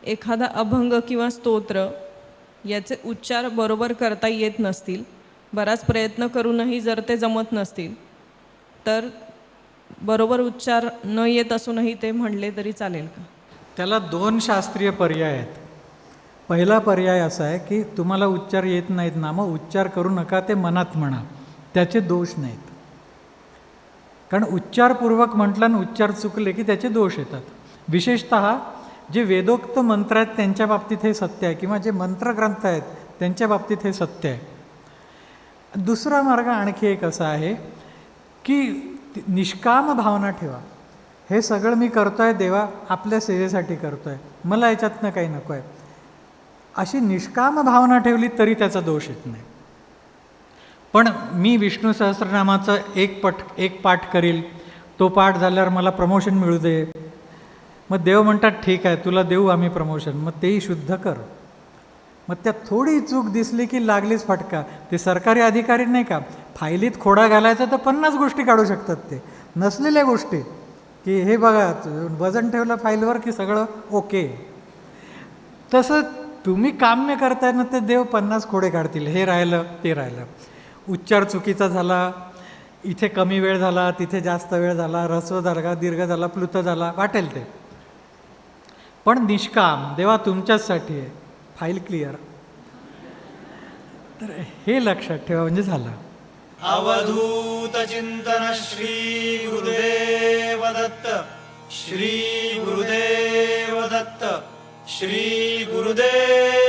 एखादा अभंग किंवा स्तोत्र याचे उच्चार बरोबर करता येत नसतील, बराच प्रयत्न करूनही जर ते जमत नसतील, तर बरोबर उच्चार न येत असूनही ते म्हणले तरी चालेल का? त्याला दोन शास्त्रीय पर्याय आहेत. पहिला पर्याय असा आहे की तुम्हाला उच्चार येत नाहीत ना, मग उच्चार करू नका, ते मनात म्हणा, त्याचे दोष नाहीत. कारण उच्चारपूर्वक म्हटलं आणि उच्चार चुकले की त्याचे दोष येतात. विशेषतः जे वेदोक्त मंत्र आहेत त्यांच्या बाबतीत हे सत्य आहे, किंवा जे मंत्रग्रंथ आहेत त्यांच्या बाबतीत हे सत्य आहे. दुसरा मार्ग आणखी एक असा आहे की निष्काम भावना ठेवा. हे सगळं मी करतो आहे देवा, आपल्या सेवेसाठी करतो आहे, मला याच्यातनं काही नको आहे, अशी निष्काम भावना ठेवली तरी त्याचा दोष येत नाही. पण मी विष्णू सहस्रनामाचं एक पाठ करील, तो पाठ झाल्यावर मला प्रमोशन मिळू दे, मग देव म्हणतात ठीक आहे तुला देऊ आम्ही प्रमोशन, मग तेही शुद्ध कर. मग त्यात थोडी चूक दिसली की लागलीच फटका. ते सरकारी अधिकारी नाही का, फायलीत खोडा घालायचा तर 50 गोष्टी काढू शकतात, ते नसलेल्या गोष्टी की हे बघा वजन ठेवलं फाईलवर की सगळं ओके. तसं तुम्ही काम्य करताय ना, ते देव 50 खोडे काढतील, हे राहिलं ते राहिलं, उच्चार चुकीचा झाला, इथे कमी वेळ झाला तिथे जास्त वेळ झाला, ऱ्हस्व झाला दीर्घ झाला प्लुत झाला, वाटेल ते. पण निष्काम देवा तुमच्याचसाठी आहे, फाईल क्लिअर. तर हे लक्षात ठेवा म्हणजे झालं. अवधूत चिंतन श्री गुरुदेव दत्त. श्री गुरुदेव दत्त. श्री गुरुदेव